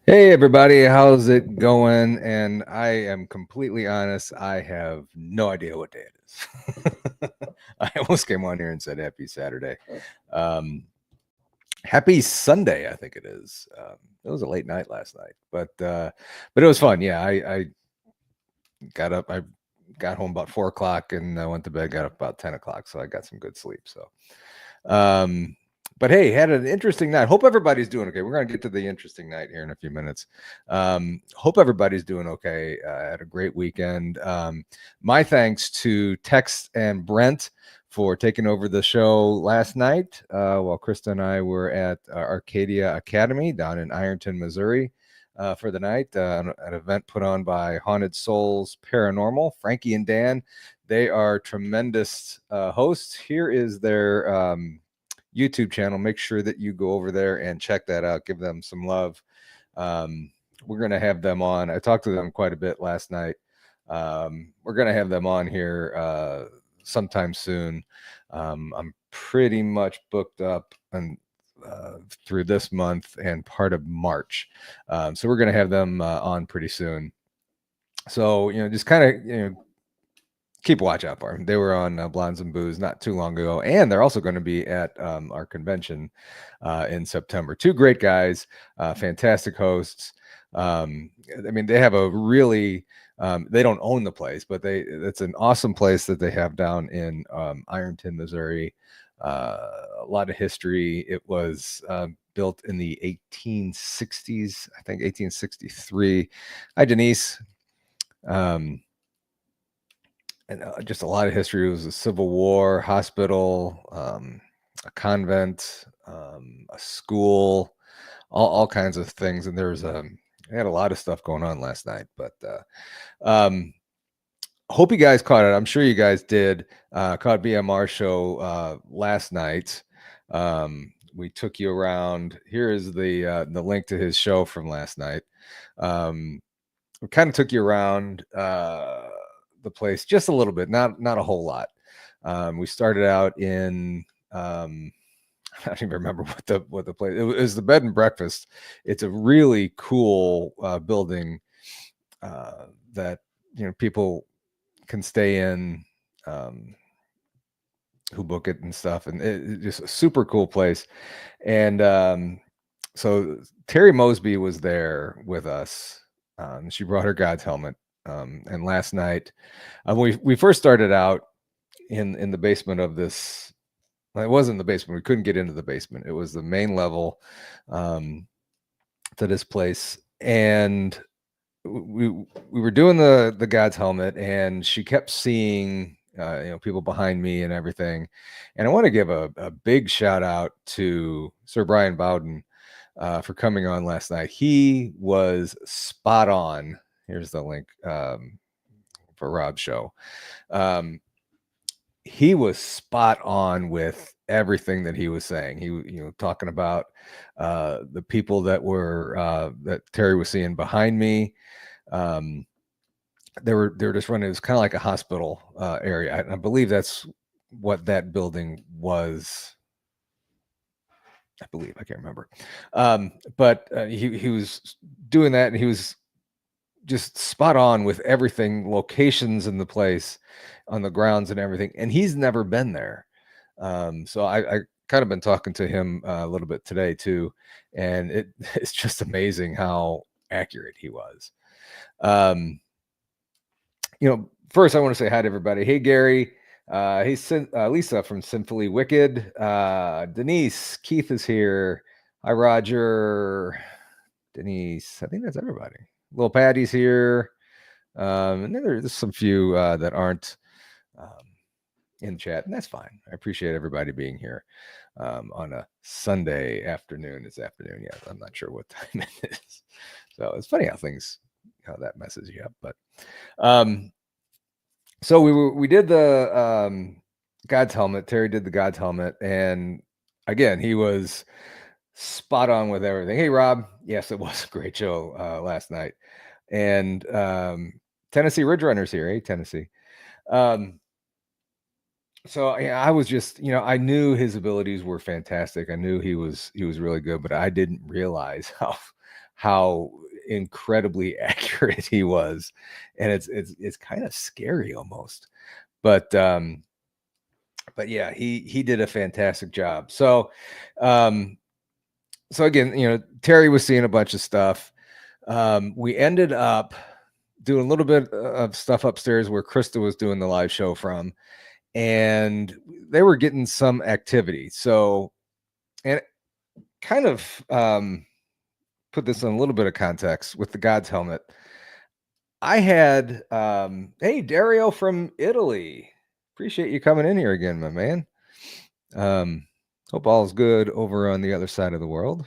Hey everybody, how's it going? And I am completely honest, I have no idea what day it is. I almost came on here and said happy Saturday. Um, happy Sunday, I think it is. It was a late night last night, but it was fun. Yeah, I got up, I got home about 4 o'clock and I went to bed, got up about 10 o'clock, so I got some good sleep. Um, but hey, had an interesting night. Hope everybody's doing okay. We're going to get to the interesting night here in a few minutes. Hope everybody's doing okay. Had a great weekend. My thanks to Tex and Brent for taking over the show last night while Krista and I were at Arcadia Academy down in Ironton, Missouri. For the night, an event put on by Haunted Souls Paranormal, Frankie and Dan. They are tremendous hosts. Here is their YouTube channel. Make sure that you go over there and check that out. Give them some love. We're going to have them on. I talked to them quite a bit last night. We're going to have them on here sometime soon. I'm pretty much booked up and through this month and part of March. So we're going to have them on pretty soon. So, just kind of, keep a watch out for them. They were on Blondes and Booze not too long ago, and they're also going to be at our convention in September. Two great guys, fantastic hosts. I mean, they have a really they don't own the place, but it's an awesome place that they have down in Ironton, Missouri. A lot of history. It was built in the 1860s, I think 1863. Hi, Denise. And just a lot of history. It was a Civil War hospital, a convent, a school, all kinds of things. And they had a lot of stuff going on last night. But hope you guys caught it. I'm sure you guys did. Caught BMR show last night. We took you around. Here is the link to his show from last night. We kind of took you around the place just a little bit, not a whole lot. We started out in I don't even remember what the place. It was the bed and breakfast. It's a really cool building that people can stay in who book it and stuff, and it's just a super cool place. And so Terry Mosby was there with us. She brought her God's helmet. And last night, we first started out in the basement of this. Well, it wasn't the basement. We couldn't get into the basement. It was the main level to this place, and we were doing the God's helmet, and she kept seeing people behind me and everything. And I want to give a big shout out to Sir Brian Bowden for coming on last night. He was spot on. Here's the link for Rob's show. He was spot on with everything that he was saying. He talking about the people that were that Terry was seeing behind me. They were just running. It was kind of like a hospital area. I believe that's what that building was. I believe, I can't remember. But he was doing that, and he was just spot on with everything, locations in the place, on the grounds and everything. And he's never been there. So I kind of been talking to him a little bit today too, and it's just amazing how accurate he was. First I want to say hi to everybody. Hey, Gary. Hey, Lisa from Sinfully Wicked. Denise, Keith is here. Hi, Roger. Denise, I think that's everybody. Little Patty's here. And then there's some few that aren't in chat, and that's fine. I appreciate everybody being here on a Sunday afternoon. It's afternoon, yeah. I'm not sure what time it is. So it's funny how that messes you up. But so we did the God's helmet. Terry did the God's helmet, and again, he was spot on with everything. Hey, Rob. Yes, it was a great show last night. And Tennessee Ridge Runners here. Hey, Tennessee. So yeah, I was just, I knew his abilities were fantastic. I knew he was really good, but I didn't realize how incredibly accurate he was, and it's kind of scary almost. But yeah, he did a fantastic job. So again, Terry was seeing a bunch of stuff. We ended up doing a little bit of stuff upstairs where Krista was doing the live show from, and they were getting some activity. So, and kind of put this in a little bit of context with the God's helmet. I had, hey, Dario from Italy. Appreciate you coming in here again, my man. Hope all's good over on the other side of the world.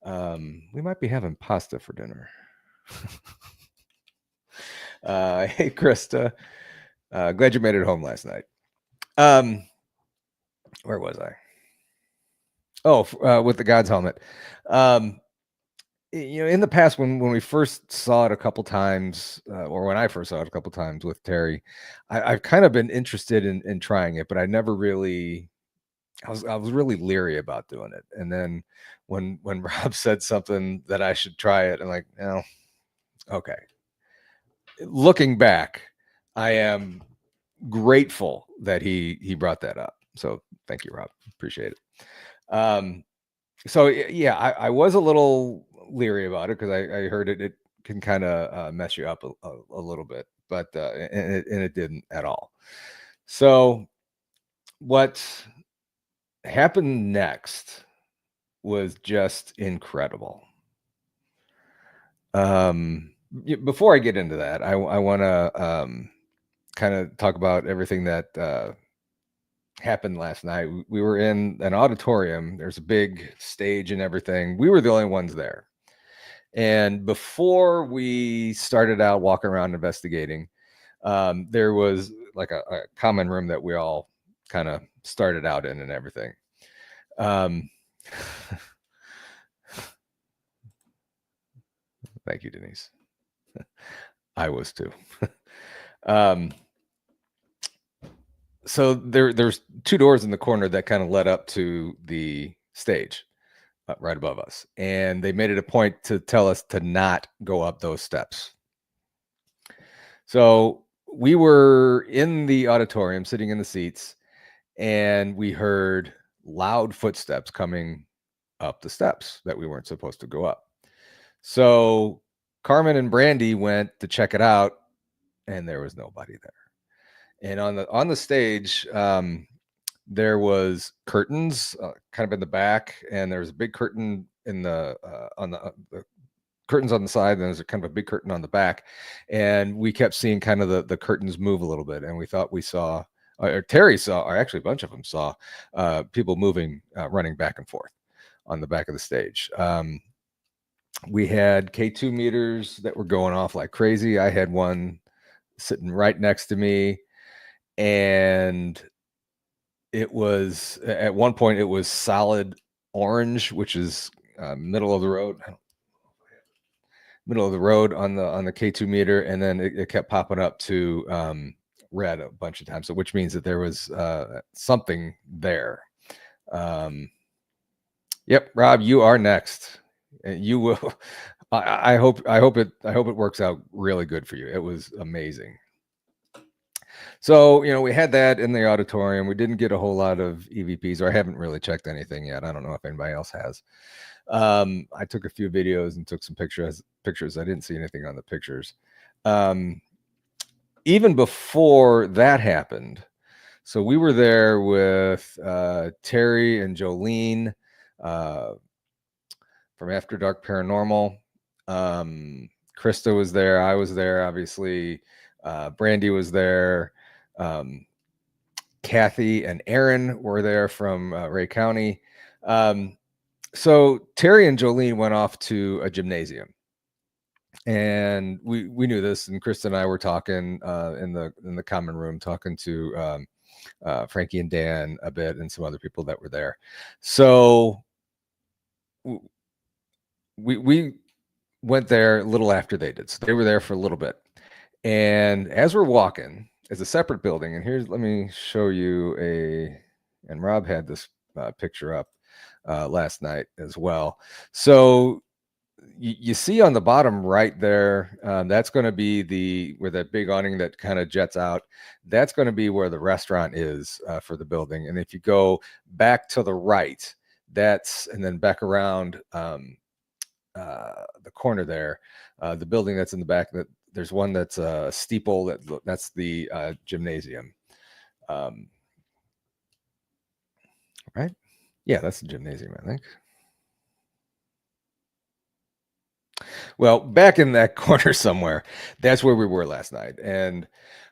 We might be having pasta for dinner. Hey, Krista. Glad you made it home last night. Where was I? Oh, with the God's helmet. In the past, when we first saw it a couple times, or when I first saw it a couple times with Terry, I've kind of been interested in trying it, but I never really. I was really leery about doing it. And then when Rob said something that I should try it, I'm like, no, okay. Looking back, I am grateful that he brought that up. So thank you, Rob. Appreciate it. So yeah, I was a little leery about it because I heard it can kind of mess you up a little bit, but and it didn't at all. So what happened next was just incredible. Before I get into that, I want to kind of talk about everything that happened last night. We were in an auditorium. There's a big stage and everything. We were the only ones there. And before we started out walking around investigating, there was like a common room that we all kind of started out in and everything. Thank you, Denise. I was too. So there's two doors in the corner that kind of led up to the stage right above us. And they made it a point to tell us to not go up those steps. So we were in the auditorium, sitting in the seats, and we heard loud footsteps coming up the steps that we weren't supposed to go up. So Carmen and Brandy went to check it out, and there was nobody there. And on the stage, there was curtains kind of in the back, and there was a big curtain in the curtains on the side, and there's a kind of a big curtain on the back, and we kept seeing kind of the curtains move a little bit, and we thought we saw, or Terry saw, or actually a bunch of them saw people moving, running back and forth on the back of the stage. We had K2 meters that were going off like crazy. I had one sitting right next to me, and it was, at one point it was solid orange, which is middle of the road on the K2 meter, and then it kept popping up to red a bunch of times, so which means that there was something there. Yep, Rob, you are next. You will. I hope it works out really good for you. It was amazing. So, we had that in the auditorium. We didn't get a whole lot of EVPs, or I haven't really checked anything yet. I don't know if anybody else has. I took a few videos and took some pictures. I didn't see anything on the pictures. Even before that happened, so we were there with Terry and Jolene from After Dark Paranormal. Krista was there. I was there, obviously. Brandy was there. Kathy and Aaron were there from Ray County. So Terry and Jolene went off to a gymnasium, and we knew this. And Krista and I were talking in the common room, talking to Frankie and Dan a bit, and some other people that were there. So we went there a little after they did. So they were there for a little bit, and as we're walking, it's a separate building. And let me show you and Rob had this picture up. last night as well. So you see on the bottom right there, that's going to be where that big awning that kind of jets out. That's going to be where the restaurant is for the building. And if you go back to the right, and then back around the corner there, the building that's in the back, that there's one that's a steeple that's the gymnasium. Right? Yeah, that's the gymnasium, I think. Well, back in that corner somewhere, that's where we were last night. And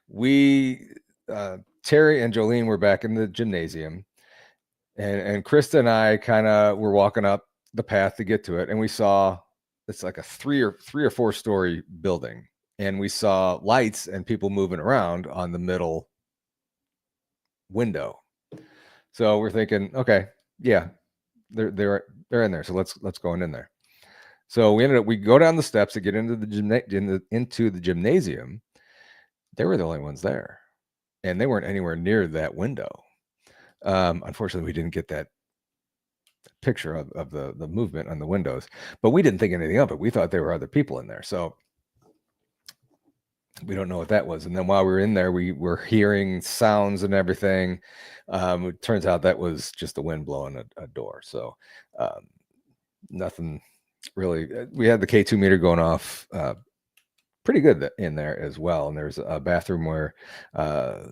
Terry and Jolene were back in the gymnasium. And Krista and I kind of were walking up the path to get to it. And we saw it's like a three or 4 story building. And we saw lights and people moving around on the middle window. So we're thinking, okay, yeah, they're in there. So let's go in there. So we go down the steps to get into the gymnasium. They were the only ones there, and they weren't anywhere near that window. Unfortunately, we didn't get that picture of the movement on the windows, but we didn't think anything of it. We thought there were other people in there, so we don't know what that was. And then while we were in there, we were hearing sounds and everything. It turns out that was just the wind blowing a door. So nothing really. We had the K2 meter going off pretty good in there as well. And there's a bathroom where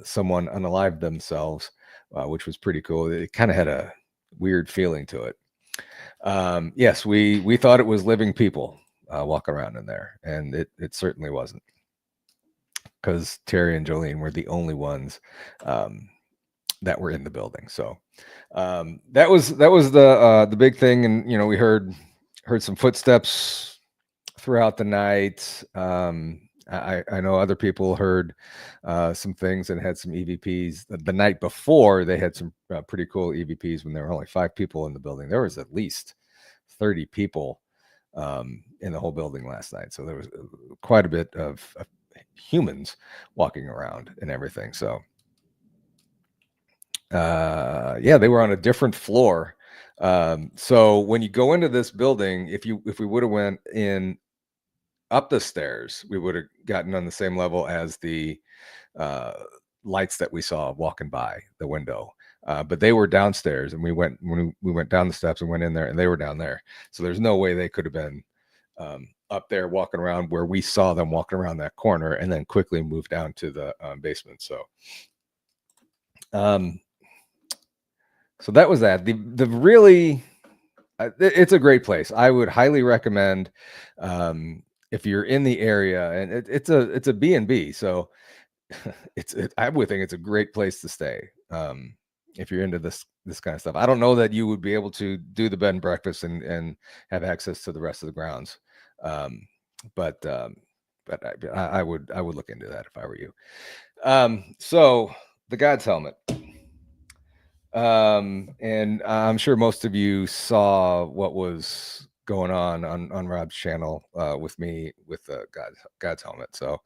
someone unalived themselves, which was pretty cool. It kind of had a weird feeling to it. Yes, we thought it was living people walking around in there, and it certainly wasn't, because Terry and Jolene were the only ones that were in the building. So that was the big thing. And we heard some footsteps throughout the night. I know other people heard some things and had some EVPs. The night before, they had some pretty cool EVPs when there were only 5 people in the building. There was at least 30 people in the whole building last night. So there was quite a bit of humans walking around and everything. So yeah, they were on a different floor. So when you go into this building, if we would have went in up the stairs, we would have gotten on the same level as the lights that we saw walking by the window. But they were downstairs, and when we went down the steps and went in there, and they were down there. So there's no way they could have been up there walking around where we saw them walking around that corner and then quickly moved down to the basement. So so that was that. The really it's a great place. I would highly recommend if you're in the area, and it's a B&B, so I would think it's a great place to stay if you're into this kind of stuff. I don't know that you would be able to do the bed and breakfast and have access to the rest of the grounds, but I would look into that if I were you. So the God's helmet. And I'm sure most of you saw what was going on Rob's channel with me with the God's helmet. So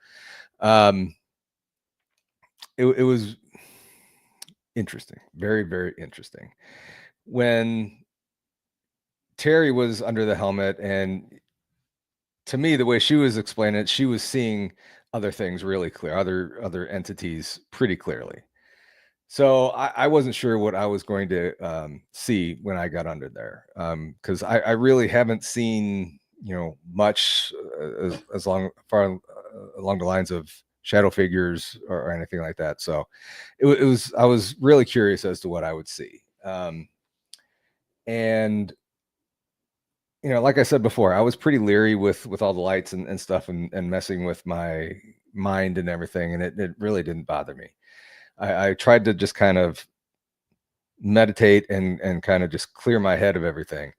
it was interesting, very, very interesting. When Terry was under the helmet, and to me, the way she was explaining it, she was seeing other things really clear, other entities pretty clearly. So I wasn't sure what I was going to see when I got under there, because I really haven't seen much far along the lines of shadow figures or anything like that. So I was really curious as to what I would see, and like I said before, I was pretty leery with all the lights and stuff and messing with my mind and everything, and it really didn't bother me. I tried to just kind of meditate and kind of just clear my head of everything.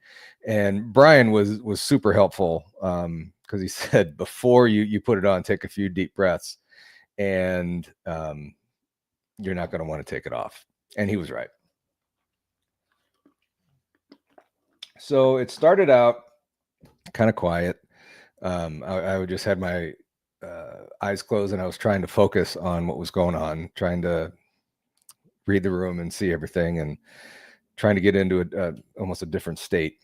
And Brian was super helpful because he said, before you put it on, take a few deep breaths, and you're not going to want to take it off. And he was right. So it started out kind of quiet. I would just had my eyes closed, and I was trying to focus on what was going on, trying to read the room and see everything. And trying to get into almost a different state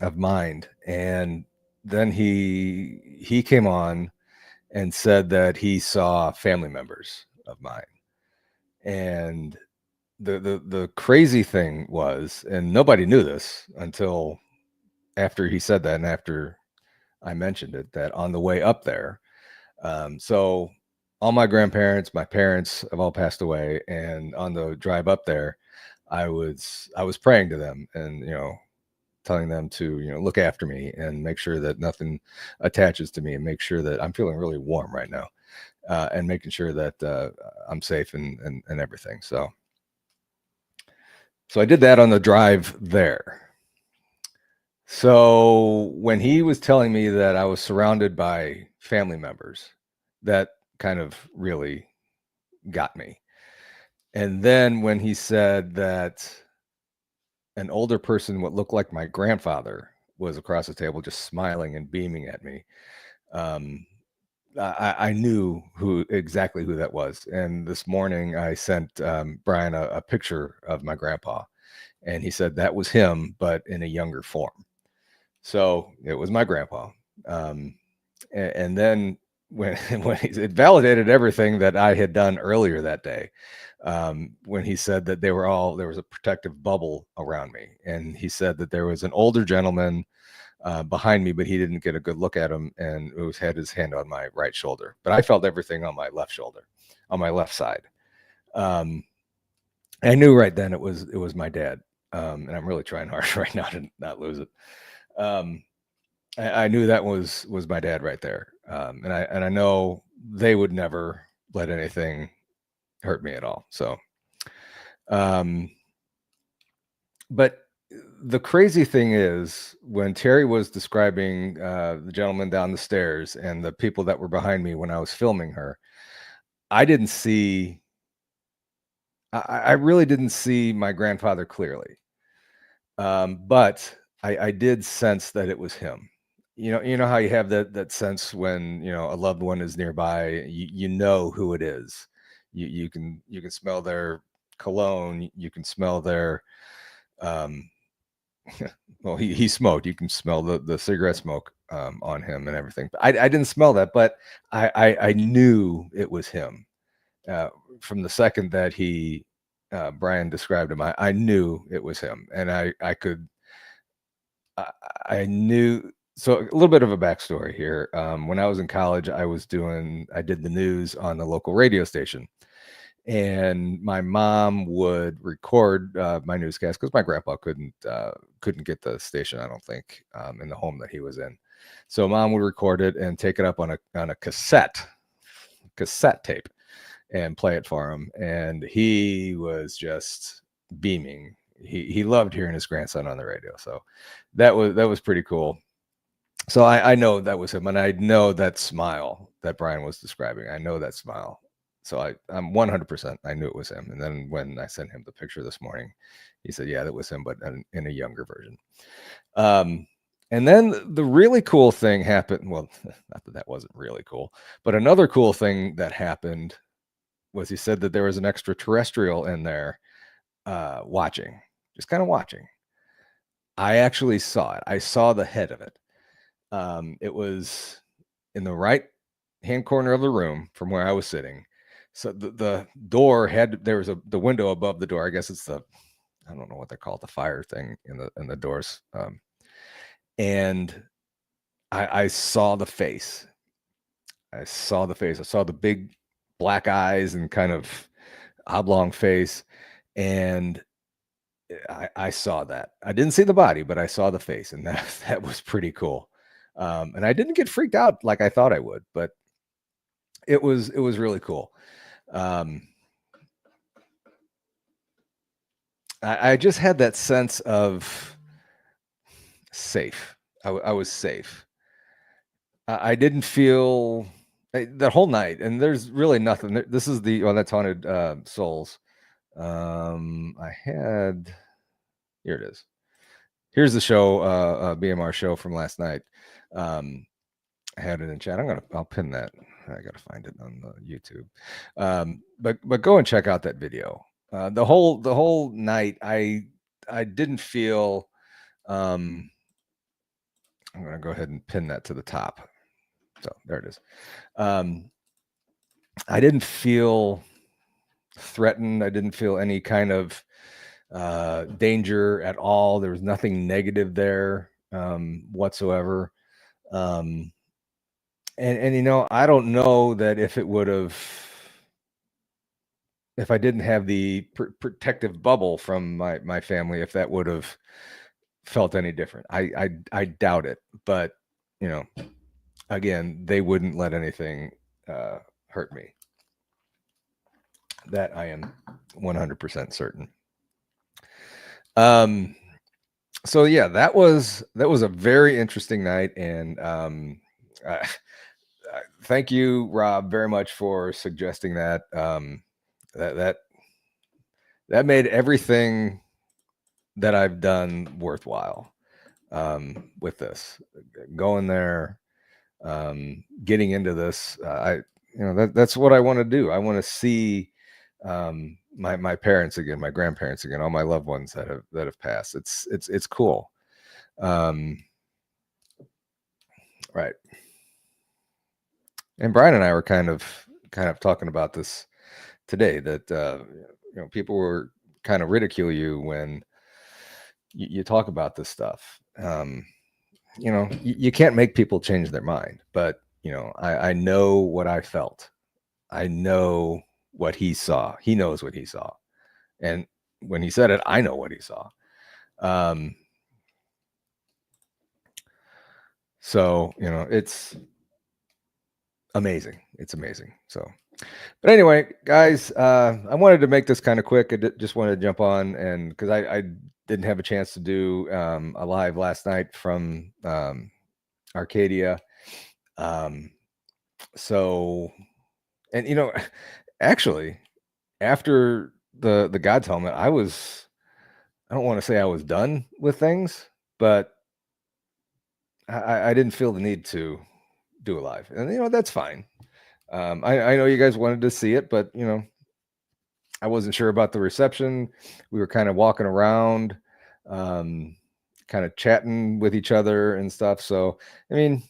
of mind. And then he came on and said that he saw family members of mine. And the crazy thing was, and nobody knew this until after he said that and after I mentioned it, that on the way up there, so all my grandparents, my parents have all passed away, and on the drive up there, I was praying to them and telling them to look after me and make sure that nothing attaches to me and make sure that I'm feeling really warm right now, and making sure that I'm safe and everything. So I did that on the drive there. So when he was telling me that I was surrounded by family members, that kind of really got me. And then when he said that an older person, what looked like my grandfather, was across the table just smiling and beaming at me, I knew exactly who that was. And this morning I sent Brian a picture of my grandpa, and he said that was him, but in a younger form. So it was my grandpa. And then when it validated everything that I had done earlier that day, when he said that there was a protective bubble around me, and he said that there was an older gentleman behind me, but he didn't get a good look at him, and had his hand on my right shoulder, but I felt everything on my left shoulder, on my left side. I knew right then it was my dad, and I'm really trying hard right now to not lose it. I knew that was my dad right there, and I know they would never let anything hurt me at all. So, but the crazy thing is, when Terry was describing the gentleman down the stairs and the people that were behind me when I was filming her, I didn't see. I really didn't see my grandfather clearly, but I did sense that it was him. You know how you have that sense when a loved one is nearby. You know who it is. You can smell their cologne. You can smell their well, he smoked. You can smell the cigarette smoke on him and everything. But I didn't smell that, but I knew it was him from the second that Brian described him. I knew it was him, and I knew. So a little bit of a backstory here. When I was in college, I did the news on the local radio station, and my mom would record my newscast because my grandpa couldn't get the station, I don't think, in the home that he was in. So mom would record it and take it up on a cassette tape and play it for him, and he was just beaming. He loved hearing his grandson on the radio, so that was pretty cool. So I know that was him, and I know that smile that Brian was describing. I know that smile. So I'm 100%. I knew it was him. And then when I sent him the picture this morning, he said, "Yeah, that was him, but in a younger version." And then the really cool thing happened. Well, not that wasn't really cool, but another cool thing that happened was he said that there was an extraterrestrial in there watching, just kind of watching. I actually saw it. I saw the head of it. It was in the right hand corner of the room from where I was sitting. So the door there was the window above the door. I guess it's I don't know what they call it, the fire thing in the doors. And I saw the face. I saw the face. I saw the big black eyes and kind of oblong face. And I saw that. I didn't see the body, but I saw the face, and that was pretty cool. And I didn't get freaked out like I thought I would, but it was really cool. I just had that sense of safe. I was safe. I didn't feel that whole night, and there's really nothing. This is that's Haunted Souls. I had here it is. Here's the show, BMR show from last night. I had it in chat. I'll pin that. I gotta find it on the YouTube. But go and check out that video. The whole night, I didn't feel. I'm going to go ahead and pin that to the top. So there it is. I didn't feel threatened. I didn't feel any kind of danger at all. There was nothing negative there whatsoever. And I don't know that if I didn't have the protective bubble from my family, if that would have felt any different. I doubt it, but again, they wouldn't let anything hurt me. That I am 100% certain. So yeah, that was a very interesting night, and thank you, Rob, very much for suggesting that. That made everything that I've done worthwhile. With this, going there, getting into this, that's what I want to do. I want to see my parents again, my grandparents again, all my loved ones that have passed. It's cool. Right. And Brian and I were kind of talking about this today, that people were kind of ridicule you when you talk about this stuff. You can't make people change their mind, but I know what I felt. I know what he saw. He knows what he saw. And when he said it, I know what he saw. So, it's amazing. It's amazing. So, but anyway, guys, I wanted to make this kind of quick. I just wanted to jump on, and because I didn't have a chance to do a live last night from Arcadia. So, and actually, after the God's helmet, I don't want to say I was done with things, but I didn't feel the need to do a live, and that's fine. I know you guys wanted to see it, but I wasn't sure about the reception. We were kind of walking around, kind of chatting with each other and stuff. So, I mean,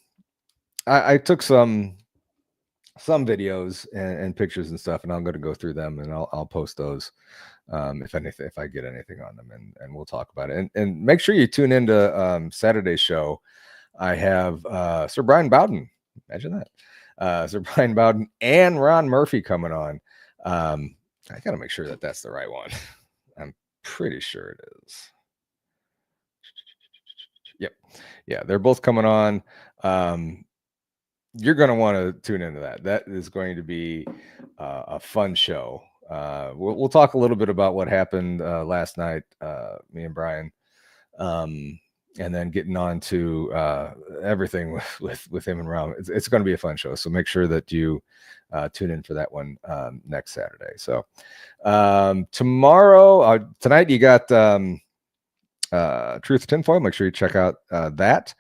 I took some videos and pictures and stuff, and I'm going to go through them, and I'll post those if I get anything on them, and we'll talk about it. And make sure you tune into Saturday's show. I have Sir Brian Bowden. Imagine that. Sir Brian Bowden and Ron Murphy coming on. I got to make sure that that's the right one. I'm pretty sure it is. Yep. Yeah, they're both coming on. You're going to want to tune into that. That is going to be a fun show. We'll talk a little bit about what happened last night, me and Brian, and then getting on to everything with him and Ron. It's going to be a fun show. So make sure that you tune in for that one next Saturday. So tonight you got Truth Tinfoil. Make sure you check out that.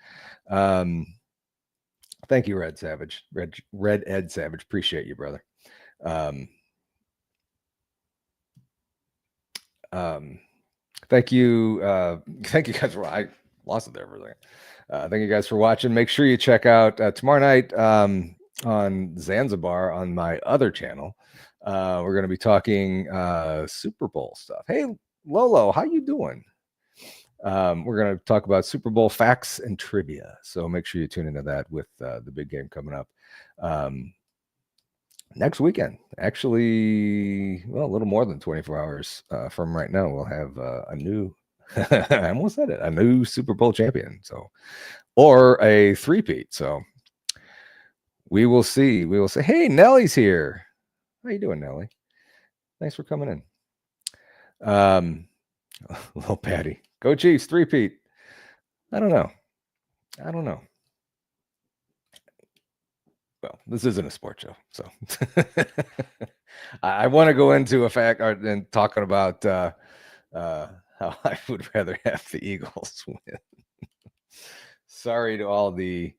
Thank you, Red Savage. Red Ed Savage. Appreciate you, brother. Thank you. Thank you guys for, I lost it there for a second. Thank you guys for watching. Make sure you check out tomorrow night on Zanzibar on my other channel. We're going to be talking Super Bowl stuff. Hey, Lolo, how you doing? We're going to talk about Super Bowl facts and trivia. So make sure you tune into that with the big game coming up next weekend. Actually, well, a little more than 24 hours from right now, we'll have a new, I almost said it, a new Super Bowl champion. So, or a three-peat. So we will see. We will say, hey, Nellie's here. How you doing, Nellie? Thanks for coming in. Little Patty. Go Chiefs, three-peat. I don't know. Well, this isn't a sports show, so I want to go into a fact and talking about how I would rather have the Eagles win. Sorry to all the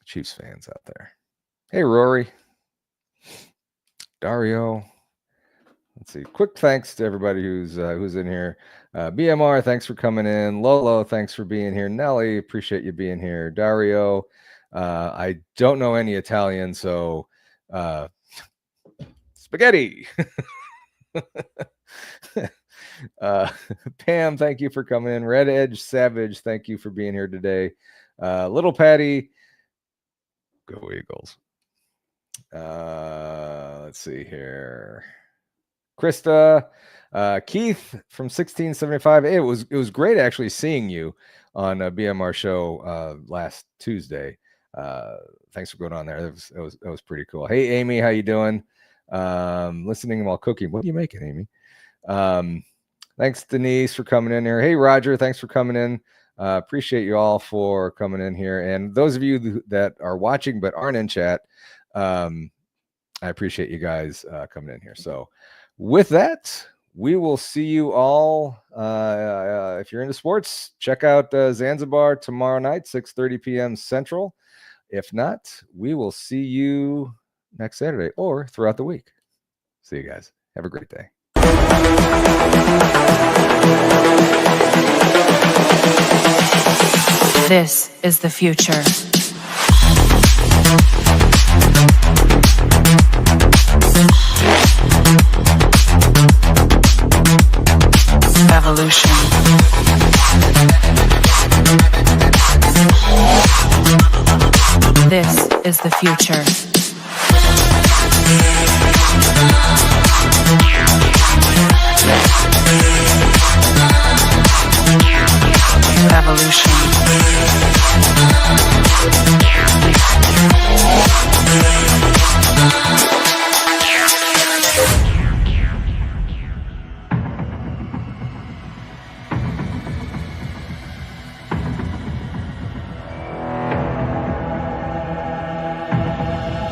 Chiefs fans out there. Hey, Rory, Dario, let's see. Quick thanks to everybody who's in here. BMR, thanks for coming in. Lolo, thanks for being here. Nelly, appreciate you being here. Dario, I don't know any Italian, so spaghetti. Pam, thank you for coming in. Red Edge Savage, thank you for being here today. Little Patty, go Eagles. Let's see here. Krista, Keith from 1675. Hey, it was great actually seeing you on a BMR show last Tuesday. Thanks for going on there. It was pretty cool. Hey Amy, how you doing? Listening while cooking. What are you making, Amy? Thanks Denise for coming in here. Hey Roger, thanks for coming in. Appreciate you all for coming in here. And those of you that are watching but aren't in chat, I appreciate you guys coming in here. So with that, we will see you all. If you're into sports, check out Zanzibar tomorrow night, 6:30 p.m. Central. If not, we will see you next Saturday or throughout the week. See you guys. Have a great day. This is the future. Evolution. This is the future.